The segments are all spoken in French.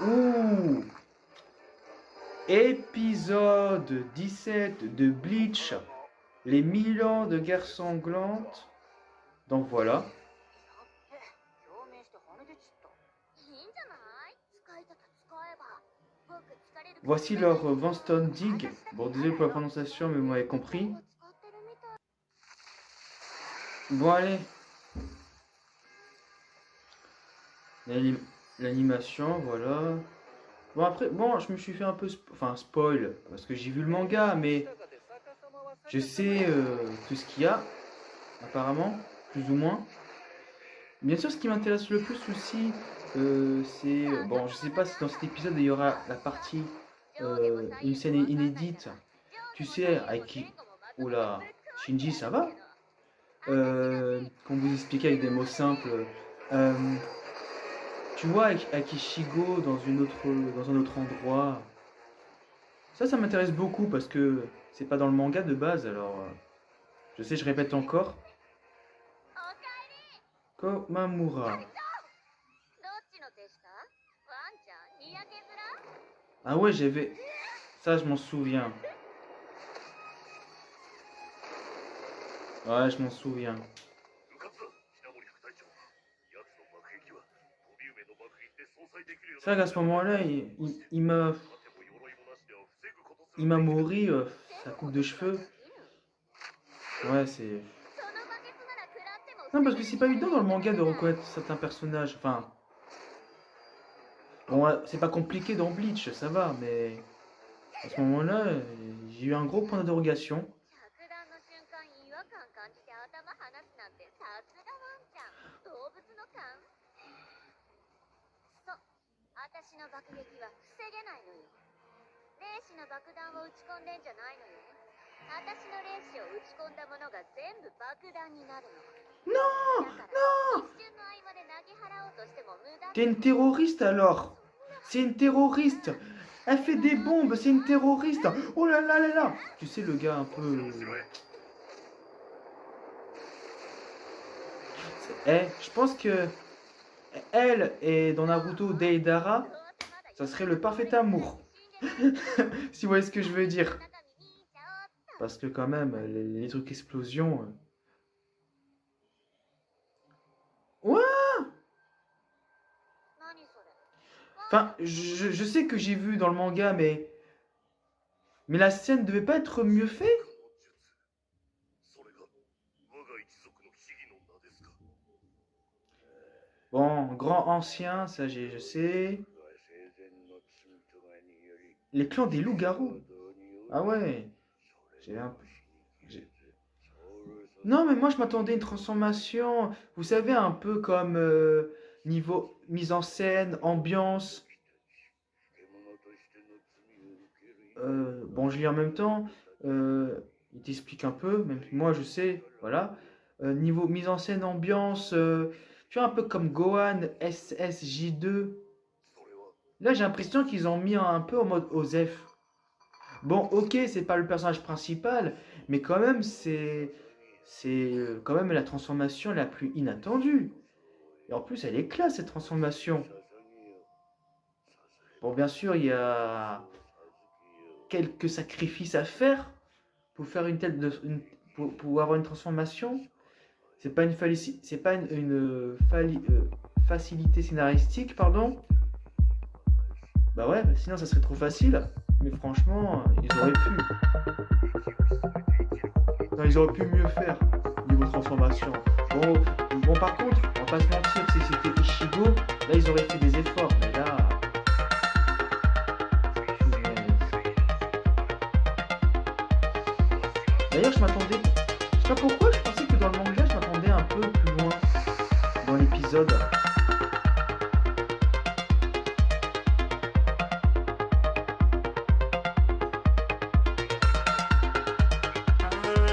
Ouh, épisode 17 de Bleach, les 1000 ans de guerre sanglante. Donc voilà. Voici leur Vanston Dig. Bon, désolé pour la prononciation, mais vous m'avez compris. Bon, allez. L'animation, voilà. Bon, après, bon, je me suis fait un peu spoil, parce que j'ai vu le manga, mais je sais tout ce qu'il y a, apparemment, plus ou moins. Bien sûr, ce qui m'intéresse le plus aussi, c'est... Bon, je sais pas si dans cet épisode, il y aura la partie, une scène inédite. Tu sais, avec qui... Oula, Shinji, ça va qu'on vous expliquait avec des mots simples. Euh, Tu vois, avec Ishigo dans un autre endroit. Ça m'intéresse beaucoup parce que c'est pas dans le manga de base, alors... je sais, je répète encore. Komamura. Ah ouais, j'avais... Ça, je m'en souviens. Ouais, je m'en souviens. C'est vrai qu'à ce moment-là, il m'a... Il m'a mouru sa coupe de cheveux. Ouais, c'est... Non, parce que c'est pas évident dans le manga de reconnaître certains personnages. Enfin... Bon, c'est pas compliqué dans Bleach, ça va, mais... À ce moment-là, j'ai eu un gros point d'interrogation. Non, non. T'es une terroriste alors. C'est une terroriste. Elle fait des bombes, c'est une terroriste. Oh là là là là. Tu sais, le gars un peu... je pense que elle et dans Naruto Deidara, ça serait le parfait amour. Si vous voyez ce que je veux dire. Parce que quand même, les trucs explosions... Ouais. Enfin, je sais que j'ai vu dans le manga, mais la scène devait pas être mieux faite. Bon, grand ancien, ça je sais. Les clans des loups-garous. Ah ouais. J'ai un peu... Non, mais moi je m'attendais à une transformation, vous savez, un peu comme niveau mise en scène, ambiance. Bon, je lis en même temps. Il t'explique un peu, même si moi je sais, voilà. Niveau mise en scène, ambiance, tu vois, un peu comme Gohan SSJ2. Là, j'ai l'impression qu'ils ont mis un peu en mode OZEF. Bon, ok, c'est pas le personnage principal, mais quand même, c'est quand même la transformation la plus inattendue. Et en plus, elle est classe, cette transformation. Bon, bien sûr, il y a quelques sacrifices à faire pour faire pour avoir une transformation. C'est pas facilité scénaristique, pardon. Bah ouais, sinon ça serait trop facile. Mais franchement, ils auraient pu. Non, ils auraient pu mieux faire niveau transformation. Bon, par contre, on va pas se mentir, si c'était Ishigo, là ils auraient fait des efforts. Mais là... D'ailleurs, je m'attendais... Je sais pas pourquoi, je pensais que dans le manga, je m'attendais un peu plus loin dans l'épisode.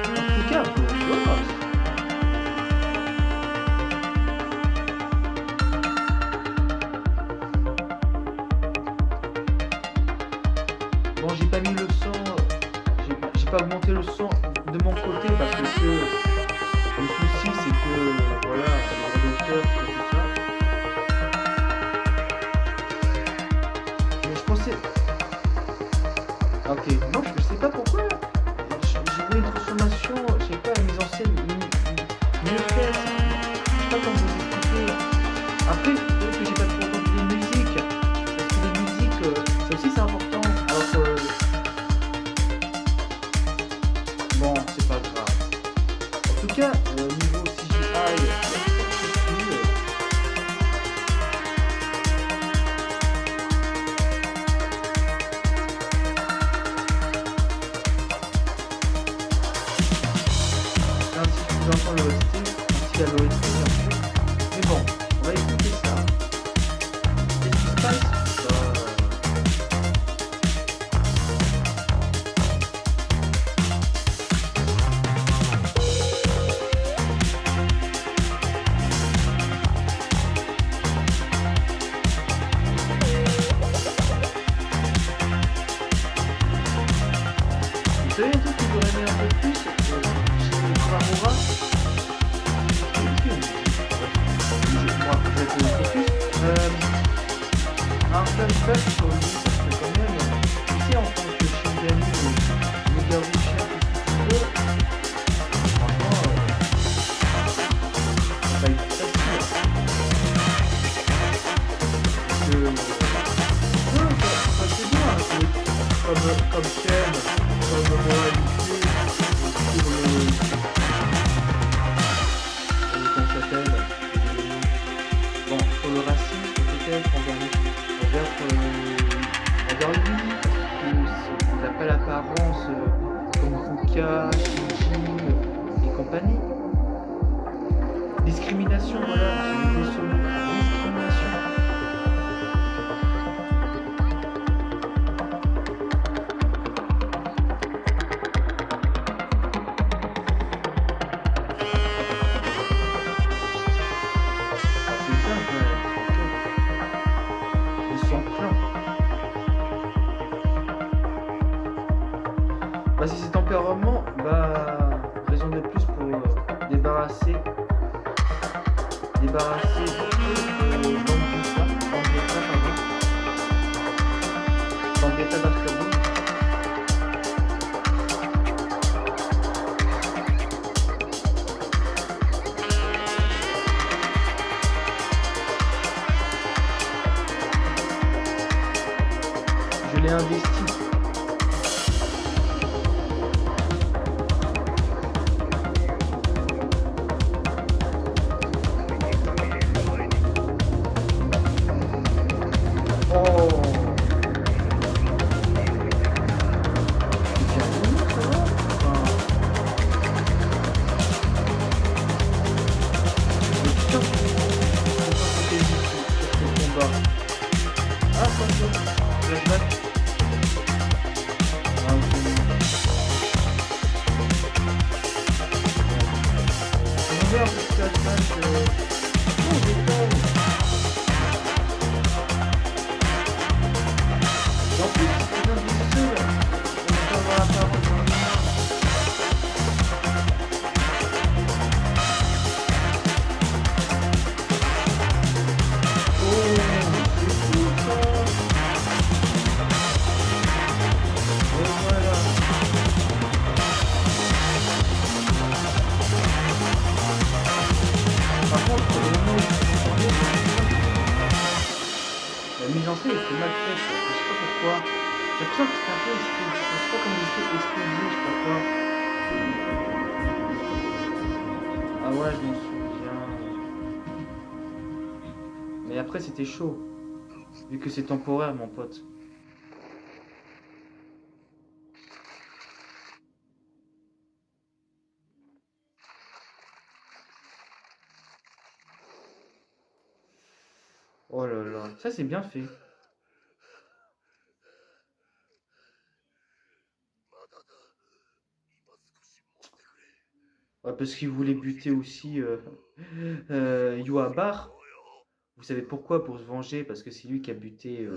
En tout cas, bon, j'ai pas mis le son, j'ai pas augmenté le son de mon côté parce que le souci c'est que voilà, le moteur, tout ça. Après, peut-être que j'ai pas trop entendu les musiques. Parce que les musiques, ça aussi c'est important. Alors que, bon, c'est pas grave. En tout cas, niveau CGI, il y a pas de souci. Ainsi que vous entendez l'OST, ainsi qu'à l'OST bien sûr. Mais bon, on va écouter ça. Qu'est-ce qui se passe? Vous savez un truc que j'aurais aimé un peu plus chez Kuramura? Un flashback sur lui, parce que quand même, tu sais, en tant que Shinigami, méga riche, tout ce que tu veux, franchement, ça va être facile. Parce que, ouais, ça c'est bien, comme Ken, comme moralité, sur comment ça s'appelle, bon, sur le racisme peut-être envers lui, parce qu'il n'a pas l'apparence comme Fuka, Shinji et compagnie. Discrimination, voilà, j'ai oublié ce mot. Discrimination. C'est ça, ils sont pleins. Bah, si c'est tempérament, bah, raison de plus pour débarrasser Gambetta, d'Arkaboum. Je l'ai investi. La mise en scène était mal faite, je sais pas pourquoi. J'ai l'impression que c'était un peu explosé, je sais pas comment c'était explosé, je sais pas quoi. Ah ouais, je m'en souviens. Mais après c'était chaud, vu que c'est temporaire mon pote. Oh là là, ça c'est bien fait. Ouais, parce qu'il voulait buter aussi Yuabar. Vous savez pourquoi? Pour se venger, parce que c'est lui qui a buté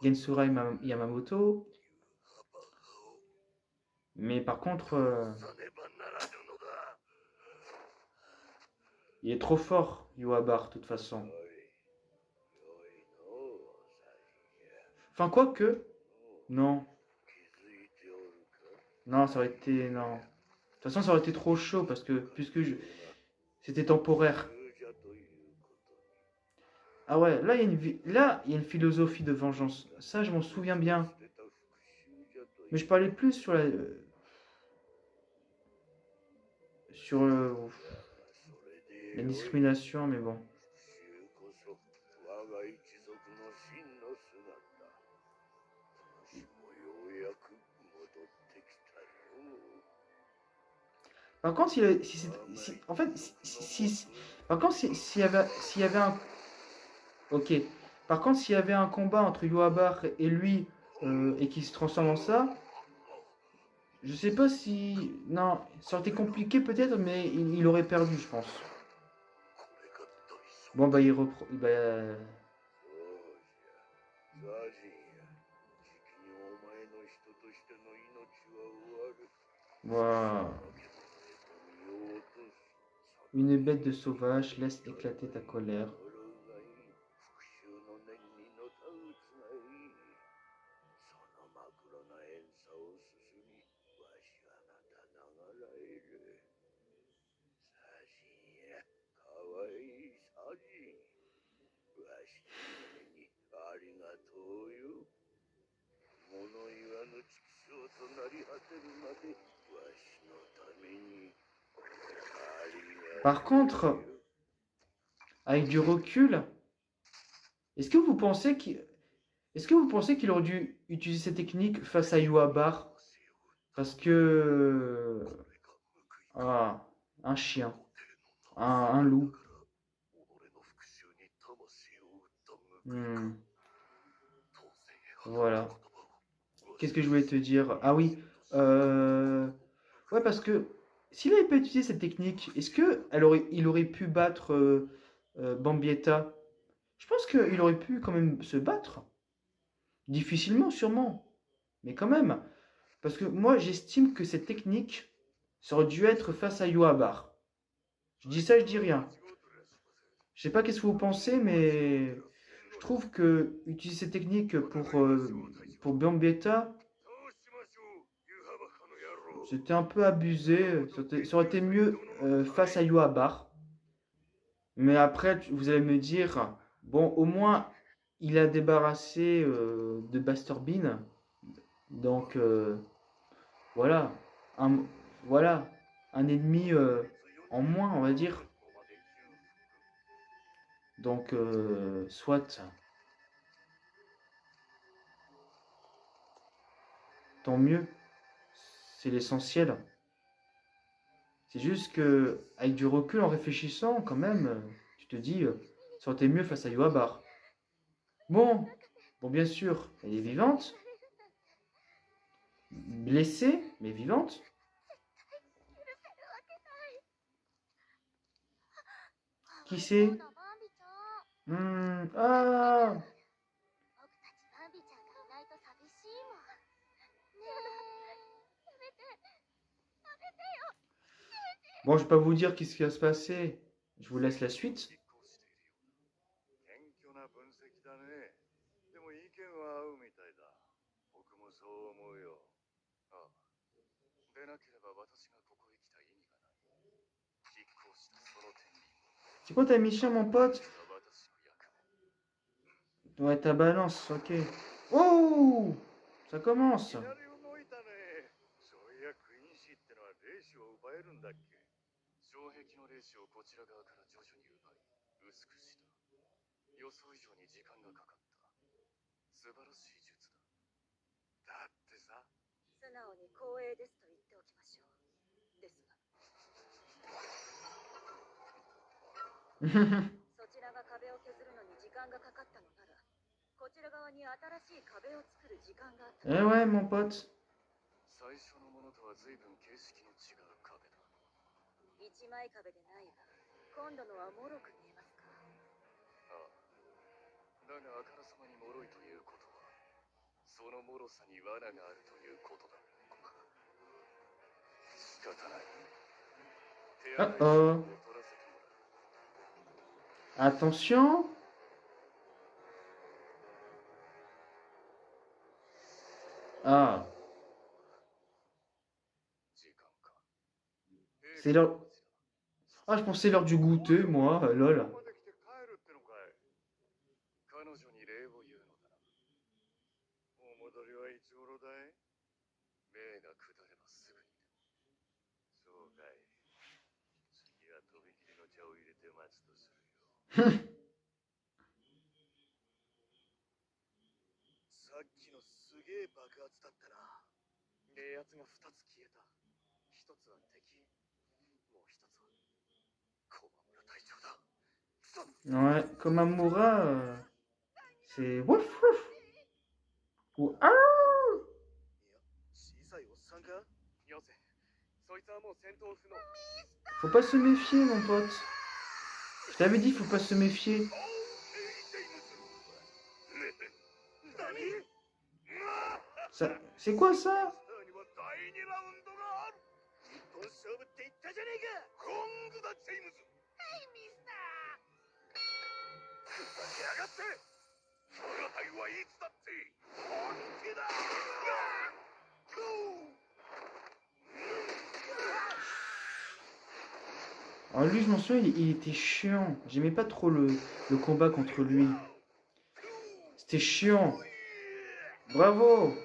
Gensura Yamamoto. Mais par contre, il est trop fort, Yuabar, de toute façon. Enfin, quoi que... Non. Non, ça aurait été... Non. De toute façon, ça aurait été trop chaud, parce que... Puisque c'était temporaire. Ah ouais, là, là, il y a une philosophie de vengeance. Ça, je m'en souviens bien. Mais je parlais plus sur la... sur la discrimination, mais bon. Par contre, en fait, par contre, s'il y avait un, ok. Par contre, s'il y avait un combat entre Yoabar et lui et qui se transforme en ça, je sais pas si, non, ça aurait été compliqué peut-être, mais il aurait perdu, je pense. Bon bah il reprend, bah, voilà. Une bête de sauvage, laisse éclater ta colère. Par contre, avec du recul, est-ce que vous pensez qu'il est-ce que vous pensez qu'il aurait dû utiliser cette technique face à Yuabar? Parce que ah, un chien, un loup. Hmm, voilà. Qu'est-ce que je voulais te dire? Ah oui. Ouais, parce que s'il avait pas utilisé cette technique, est-ce que il aurait pu battre Bambietta? Je pense qu'il aurait pu quand même se battre. Difficilement, sûrement. Mais quand même. Parce que moi, j'estime que cette technique, ça aurait dû être face à Yoabar. Je dis ça, je dis rien. Je sais pas qu'est-ce que vous pensez, mais je trouve que utiliser cette technique pour Bambietta, c'était un peu abusé. Ça aurait été mieux face à Yoabar. Mais après, vous allez me dire, bon, au moins, il a débarrassé de Buster Bean. Donc, voilà. Un, voilà. Un ennemi en moins, on va dire. Donc, soit, tant mieux. C'est l'essentiel. C'est juste que, avec du recul, en réfléchissant, quand même, tu te dis, ça aurait été mieux face à Yoabar. Bon, bon, bien sûr, elle est vivante, blessée, mais vivante. Qui c'est? Ah! Bon, je vais pas vous dire qu'est-ce qui va se passer. Je vous laisse la suite. C'est quoi ta mission, mon pote? Ouais, ta balance, ok. Oh! Ça commence. Eh ouais, mon pote. Oh oh. Attention. Ah, c'est l'heure. Ah, je pensais l'heure du goûter, moi. Lol. Ouais, Komamura, c'est wouf wouf ou ah. Faut pas se méfier, mon pote. Je t'avais dit, faut pas se méfier. Ça, c'est quoi ça? Alors lui, je m'en souviens, il était chiant. J'aimais pas trop le combat contre lui. C'était chiant. Bravo.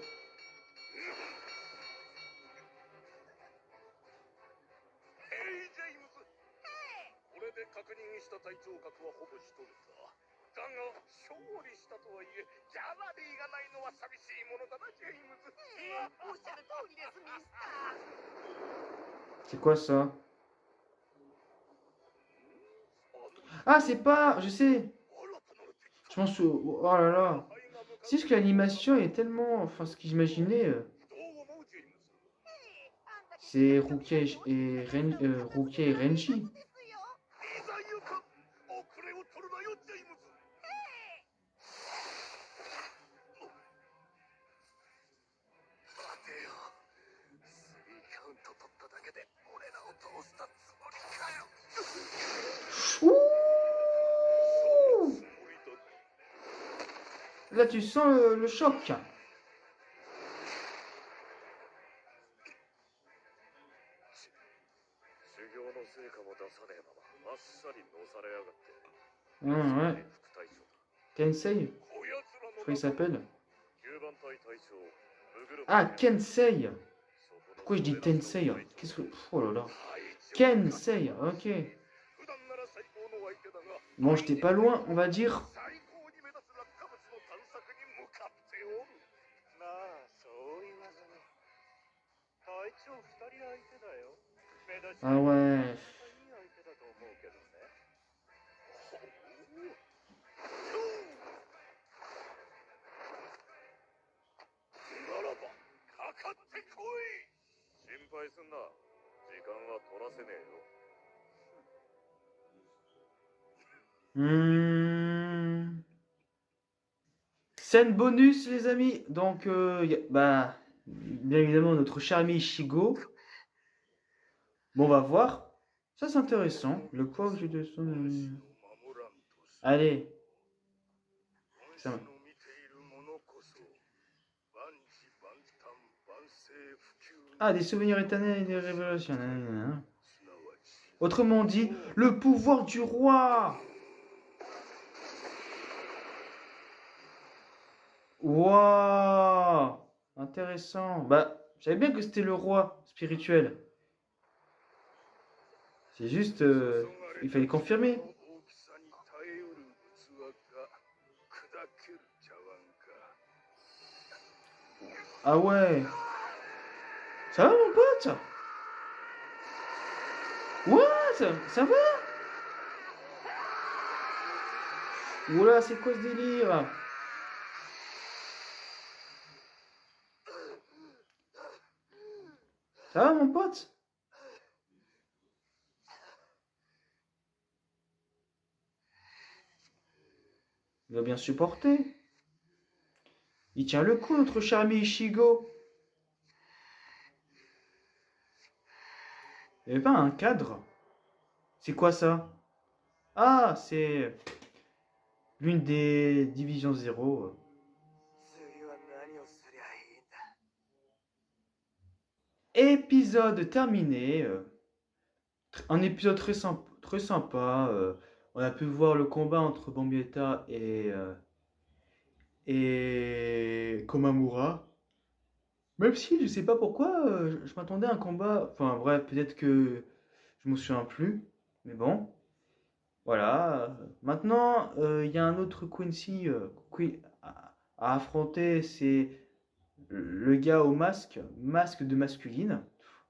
C'est quoi ça? Ah, c'est pas... Je sais. Je m'en souviens... Oh là là. C'est juste que l'animation est tellement... Enfin, ce que j'imaginais... c'est Rukia et Renji. Ouh. Là, tu sens le choc. Ouais. Tensei, je crois qu'il s'appelle. Ah, Kensei. Pourquoi je dis Tensei? Qu'est-ce que... Oh là là. Kensei, ok. Bon, j'étais pas loin, on va dire. Ah ouais. Scène bonus, les amis. Donc, bah, bien évidemment, notre cher ami Ishigo. Bon, on va voir. Ça, c'est intéressant. Le quoi que j'ai de son... Allez. Ça... Ah, des souvenirs éternels et des révélations. Autrement dit, le pouvoir du roi. Waouh, intéressant. Bah, je savais bien que c'était le roi spirituel. C'est juste, il fallait confirmer. Ah ouais. Ça va, mon pote? What? Ça va? Oula, c'est quoi ce délire? Ça va, mon pote? Il va bien supporter. Il tient le coup, notre cher ami Ishigo. Il n'y avait pas un cadre? C'est quoi ça? Ah, c'est l'une des divisions 0. Épisode terminé. Un épisode très sympa. Très sympa. On a pu voir le combat entre Bambietta et Komamura. Même si je sais pas pourquoi, je m'attendais à un combat. Enfin bref, peut-être que je me souviens plus. Mais bon. Voilà. Maintenant, il y a un autre Quincy à affronter, c'est le gars au masque de masculine.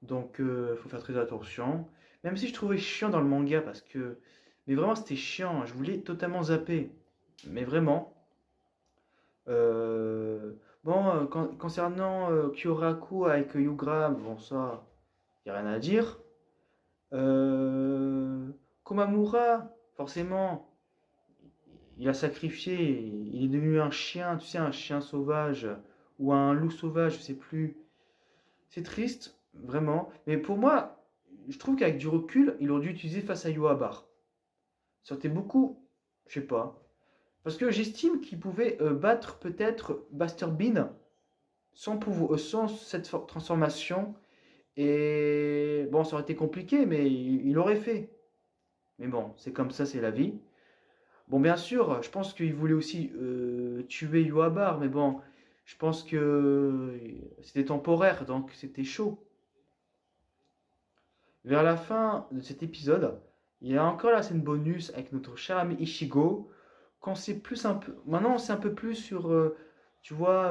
Donc, faut faire très attention. Même si je trouvais chiant dans le manga parce que. Mais vraiment, c'était chiant. Je voulais totalement zapper. Mais vraiment. Euh, Bon, concernant Kyoraku avec Yugra, bon, ça, y a rien à dire. Euh, Komamura, forcément, il a sacrifié, il est devenu un chien, tu sais, un chien sauvage ou un loup sauvage, je sais plus. C'est triste, vraiment. Mais pour moi, je trouve qu'avec du recul, il aurait dû utiliser face à Yoabar. Ça aurait été beaucoup, je sais pas. Parce que j'estime qu'il pouvait battre peut-être Buster Bean sans cette transformation. Et bon, ça aurait été compliqué, mais il aurait fait. Mais bon, c'est comme ça, c'est la vie. Bon, bien sûr, je pense qu'il voulait aussi tuer Yuabar, mais bon, je pense que c'était temporaire, donc c'était chaud. Vers la fin de cet épisode, il y a encore la scène bonus avec notre cher ami Ichigo. Quand c'est plus un peu, maintenant on sait un peu plus sur, tu vois,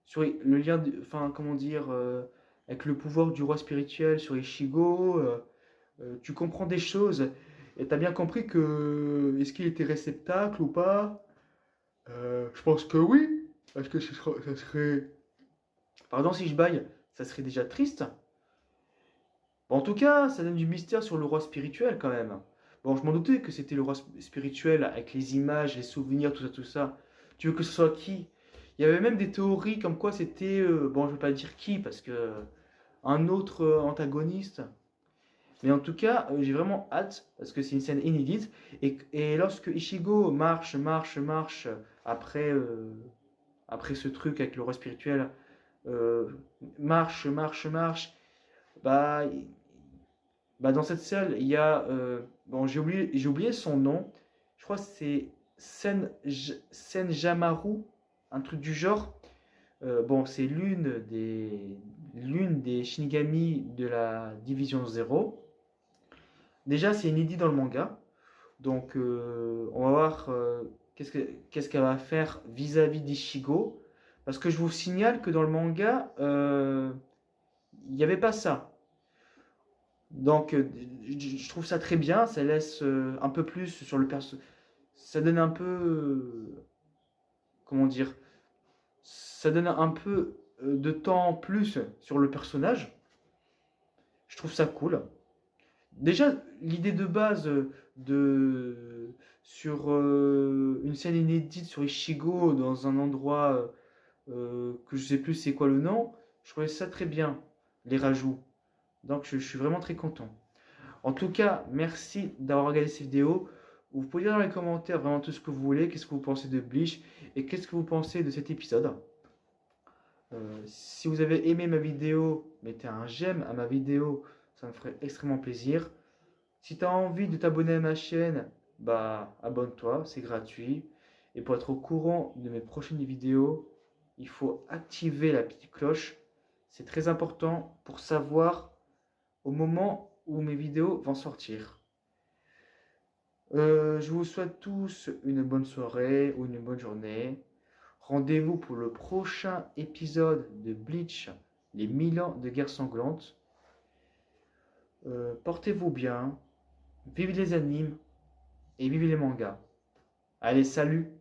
sur le lien, enfin comment dire, avec le pouvoir du roi spirituel sur Ichigo. Tu comprends des choses et tu as bien compris que est-ce qu'il était réceptacle ou pas. Je pense que oui, parce que ça serait, pardon si je baille, ça serait déjà triste. Bon, en tout cas, ça donne du mystère sur le roi spirituel quand même. Bon, je m'en doutais que c'était le roi spirituel avec les images, les souvenirs, tout ça, tout ça. Tu veux que ce soit qui? Il y avait même des théories comme quoi c'était, bon, je veux pas dire qui, parce que un autre antagoniste. Mais en tout cas, j'ai vraiment hâte, parce que c'est une scène inédite. Et lorsque Ichigo marche après ce truc avec le roi spirituel, euh, marche, bah, dans cette salle, il y a. Bon, j'ai oublié son nom. Je crois que c'est Senjamaru, un truc du genre. Bon, c'est l'une des Shinigami de la division 0. Déjà, c'est inédit dans le manga. Donc, on va voir qu'est-ce qu'elle va faire vis-à-vis d'Ishigo. Parce que je vous signale que dans le manga, il n'y avait pas ça. Donc, je trouve ça très bien. Ça laisse un peu plus sur le perso. Ça donne un peu. Comment dire? Ça donne un peu de temps en plus sur le personnage. Je trouve ça cool. Déjà, l'idée de base sur une scène inédite sur Ishigo dans un endroit que je sais plus c'est quoi le nom, je trouvais ça très bien, les rajouts. Donc je suis vraiment très content. En tout cas, merci d'avoir regardé cette vidéo. Vous pouvez dire dans les commentaires vraiment tout ce que vous voulez, qu'est-ce que vous pensez de Bleach et qu'est-ce que vous pensez de cet épisode. Si vous avez aimé ma vidéo, mettez un j'aime à ma vidéo, ça me ferait extrêmement plaisir. Si tu as envie de t'abonner à ma chaîne, bah abonne-toi, c'est gratuit. Et pour être au courant de mes prochaines vidéos, il faut activer la petite cloche. C'est très important pour savoir au moment où mes vidéos vont sortir. Je vous souhaite tous une bonne soirée ou une bonne journée. Rendez-vous pour le prochain épisode de Bleach, les 1000 ans de guerre sanglante. Portez-vous bien, vive les animes et vive les mangas. Allez, salut!